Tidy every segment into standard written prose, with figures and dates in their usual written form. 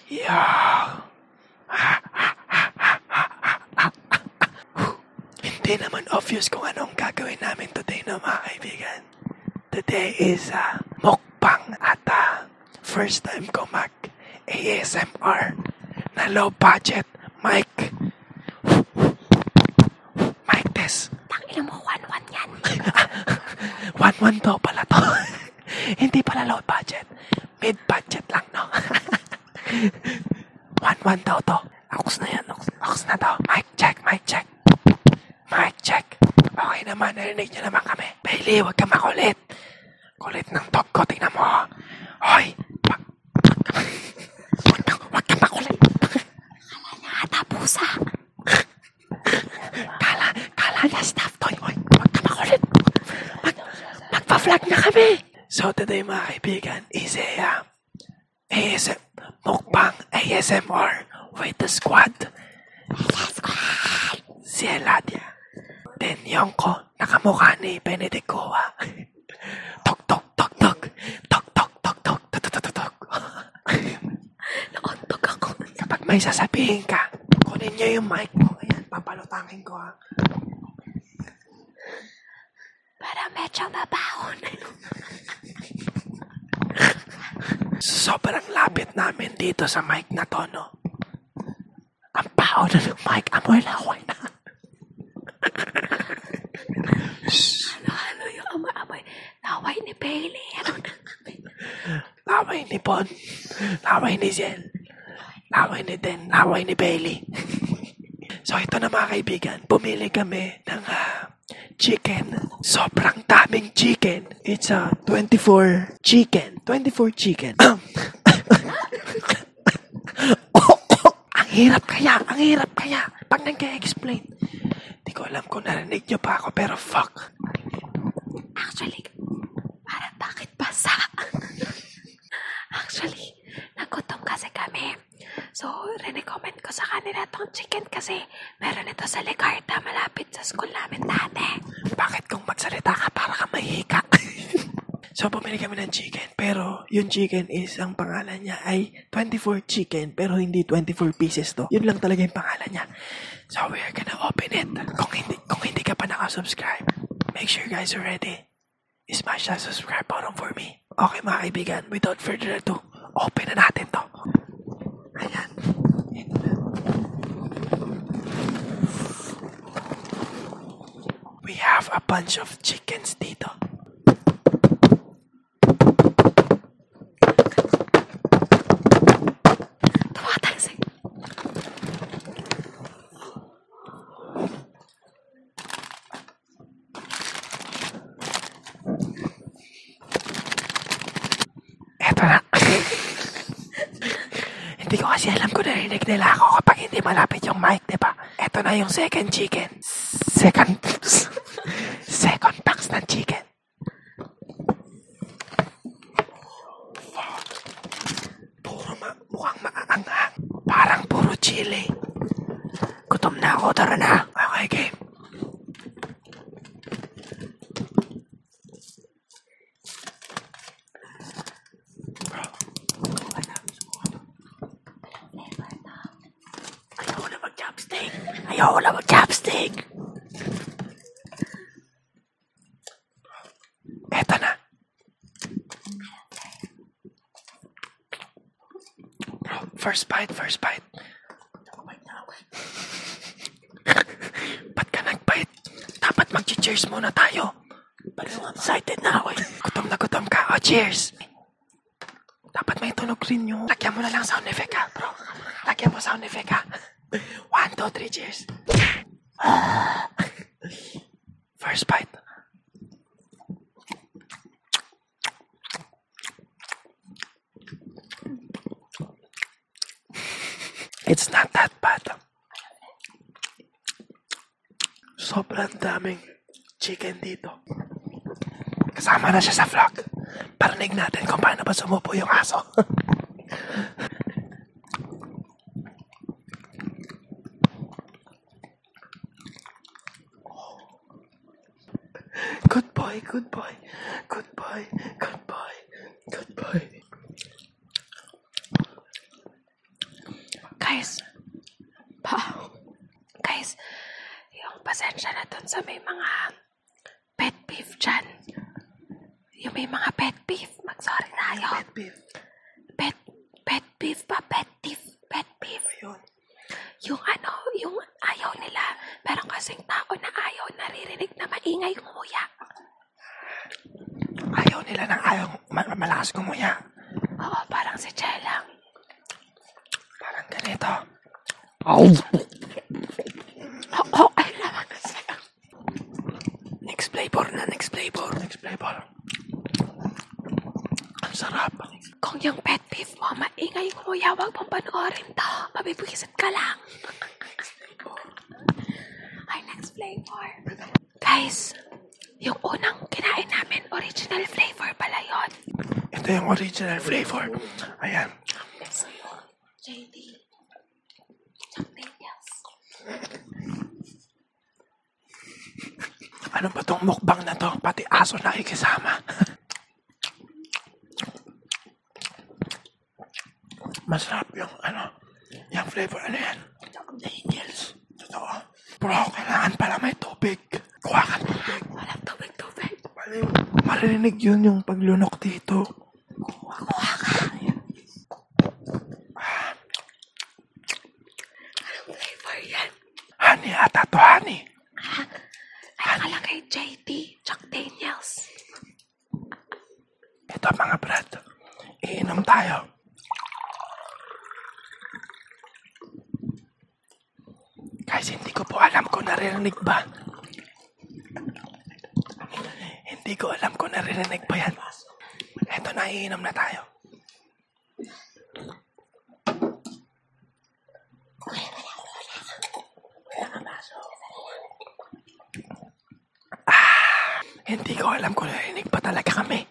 Yeah. Hindi naman obvious kung anong gagawin namin today, no, mga kaibigan. Today is mukbang at first time ko mag-ASMR na low budget mic. Mic test. Tangina mo, 1-1 yan. 1-1 to pala to. Hindi pala low budget. Mid budget lang, no? 1-1 daw to. Akus na yan. Akus na to. Mic check. Mic check. Okay naman, narinig nyo naman kami. Bailey, huwag ka makulit. Kulit ng dog ko, tingnan mo. Hoy, wag ka makulit. Kala niya ata pusa. Kala niya staff toy. Hoy, wag ka makulit. Magpa-vlog na kami. So today, mga kaibigan, is a mukbang ASMR with the squad. Si Eladia. Then Yongko, nakamukha ni Benedict Goa. Tok. Nauntok ako. Kapag may sasabihin ka, kunin niyo yung mic mo. Ayan, papalutangin ko ha. Para medyo mabahon. Sobrang lapit namin dito sa mic na to, no? Ang baho na ng mic. Amoy laway na. Ano yung amoy? Laway ni Bailey. Laway ni Bon. Laway ni Zel. Laway ni Den. Laway ni Bailey. So ito na, mga kaibigan. Bumili kami ng chicken. Sobrang daming chicken. It's 24 chicken. 24 chicken. Ang hirap kaya. Pag nag-explain. Di ko alam kung narinig nyo pa ako, pero fuck. Actually, parang bakit basa? Actually, nagutom kasi kami. So, recommend ko sa kanila tong chicken kasi meron ito sa Legarda malapit sa school namin dati. Bakit kung magsalita ka para ka mahika? So, bumili kami ng chicken. Pero, yung chicken is, ang pangalan niya ay 24 chicken. Pero hindi 24 pieces to. Yun lang talaga yung pangalan niya. So, we are gonna open it. Kung hindi ka pa nakasubscribe, make sure you guys are ready. Smash that subscribe button for me. Okay, mga kaibigan, without further ado, open na natin to. Ayan. Ito na. We have a bunch of chickens dito. Tumatalsik. Eto na. Hindi ko kasi alam kung narinig nila ako kapag hindi malapit yung mic, diba? Eto na yung second chicken. Second box ng chicken. Mukhang maaanghang. Parang puro chili. Gutom na ako, tara na. Okay, game. Ayoko na mag-chopstick. Eto na. First bite. Ba't ka nag-bite? Dapat mag-cheers muna tayo. Excited na ako eh. Gutom ka. Oh, cheers. Dapat may tunog rin yun. Lagyan mo na lang sound effect ha, bro. Lagyan mo sound effect ha. 1, 2, 3, cheers. First bite. It's not that bad. Sobrang daming chicken dito. Kasama na siya sa vlog. Parinig natin kung paano ba sumupo yung aso. Good boy. Guys, guys, yung pasensya na dun sa may mga pet peeve dyan. Yung may mga pet peeve, mag-sorry tayo. Pet peeve. Pet peeve ba? Pet peeve. Ayun. Yung yung ayaw nila. Meron kasing tao na ayaw naririnig na maingay umuya. Ayaw nila ng malakas kumuya. Oo, parang si Chelang. Parang ganito. Okay naman kasi. Next flavor. Ang sarap. Kung yung pet peeve mo maingay umuya, wag mong panoorin to. Mabibigisit ka lang. Ay, next flavor. Guys, yung unang kinain namin, original flavor pala yun. Ito yung original flavor. Ayan. So, JD. Jack Daniels. Ano ba tong mukbang na to? Pati aso nakikisama. Masarap yung yung flavor. Ano yan? Jack Daniels. Totoo. Bro, kailangan pala may tubig. Kuha ka tubig. Walang tubig. Marinig yun yung paglunok dito. Kuha ka. Anong flavor yan? Honey ata to, honey. Ay, nakalagay JD, Jack Daniels. Ito mga brad. Iinom tayo. Guys, hindi ko po alam kung naririnig ba. Hindi ko alam kung naririnig ba yan. Ito na, iinom na tayo. Hindi ko alam kung narinig pa talaga kami.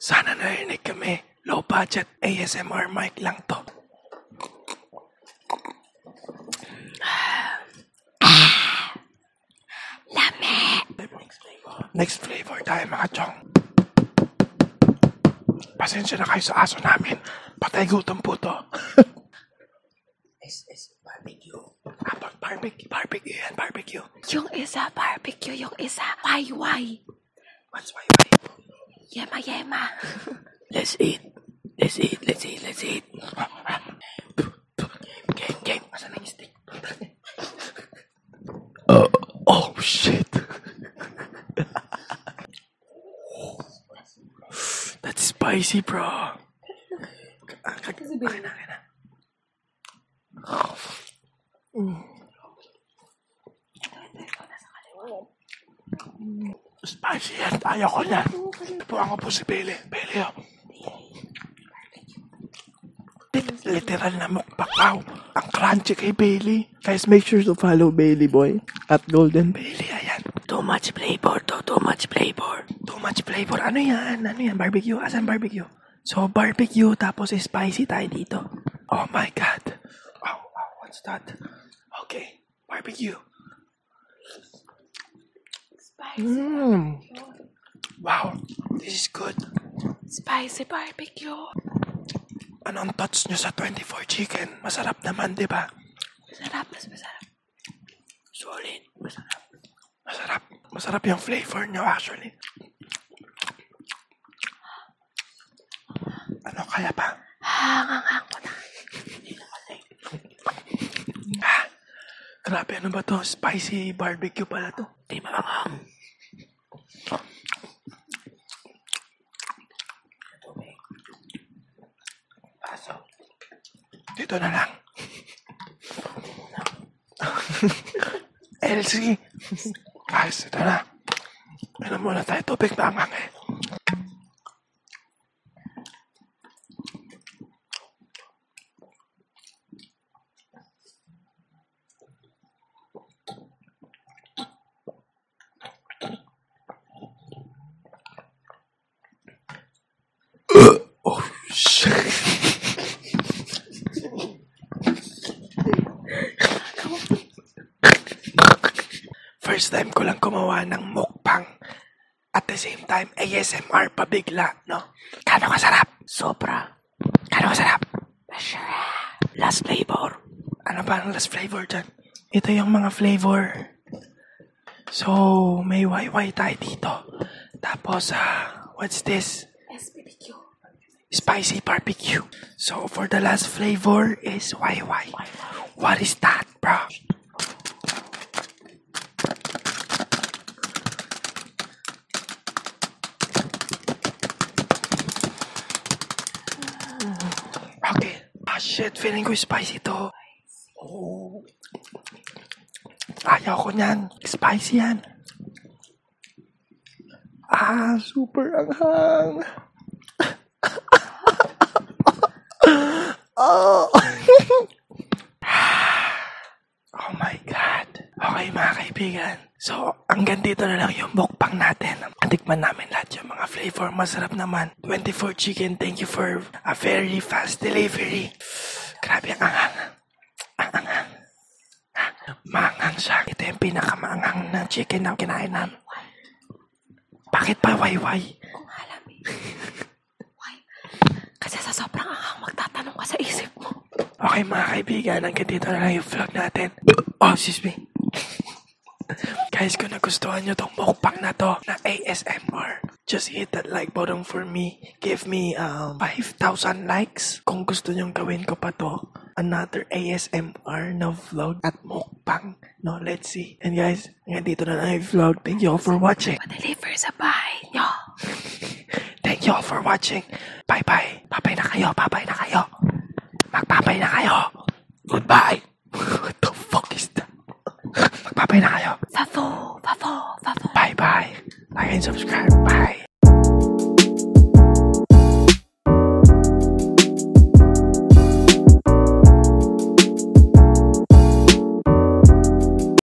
Sana narinig kami. Low budget ASMR mic lang to. Lame! Next flavor tayo mga chong. Pasensya na kayo sa aso namin. Patay gutom po to. Barbecue. Barbecue yan, barbecue. Yung isa barbecue, yung isa YY. What's why? Yema. Let's eat. Game. Asan na yung stick? Oh, shit. That's spicy, bro. Kaya na. Spicy yan. Ayaw ko yan. Puwang ko po si Bailey. Bailey, oh. Literal na mukbang. Ang crunchy kay Bailey. Guys, make sure to follow Bailey Boy at Golden Bailey. Ayan. Too much flavor to. Too much flavor. Ano yan? Barbecue. Asan barbecue? So, barbecue tapos spicy tayo dito. Oh my God. Wow. What's that? Okay. Barbecue. Wow. This is good. Spicy barbecue. Anong thoughts nyo sa 24 chicken? Masarap naman, di ba? Masarap. Solid. Masarap yung flavor nyo actually. Ano kaya pa? Hangang ko na. Grabe, ano ba to? Spicy barbecue pala to. Di maanghang. Dito na lang. Elsie. Guys, ito na. Inom muna tayo tubig na angang eh. Oh, shit. First time ko lang gumawa ng mukbang. At the same time, ASMR pabigla, no? Kano kasarap? Sobra. Kano Ano masarap? Masarap. Last flavor. Ano ba ang last flavor dyan? Ito yung mga flavor. So, may YY tayo dito. Tapos, what's this? SBBQ. Spicy barbecue. So, for the last flavor is YY. What is that, bro? Okay. Ah, shit. Feeling ko spicy to. Oh. Ayaw ko niyan. Spicy yan. Super anghang. Oh. Oh my God. Okay mga kaibigan. So, hanggang dito na lang yung mukbang natin. Tikman namin lahat yung mga flavor. Masarap naman. 24 chicken. Thank you for a very fast delivery. Grabe ang anghang. Ang anghang. Maanghang siya. Ito yung pinakamaanghang na chicken na kinain namin. Bakit pa wayway? Kung alam eh. Why? Kasi sa sobrang anghang magtatanong ka sa isip mo. Okay mga kaibigan, hanggang dito na lang yung vlog natin. Oh, excuse me. Guys, kung nagustuhan nyo tong mukbang na to na ASMR, just hit that like button for me. Give me 5,000 likes. Kung gusto nyong gawin ko pa to, another ASMR na vlog at mukbang. No, let's see. And guys, hanggang dito na lang yung vlog. Thank you all for watching. Pa-deliver sa bahay nyo. Thank you all for watching. Bye-bye. Bye-bye na kayo. Bye-bye na kayo. Magpapay na kayo. Goodbye. What the fuck is that? Magpapay na kayo. Favo. Bye-bye. Like and subscribe. Bye.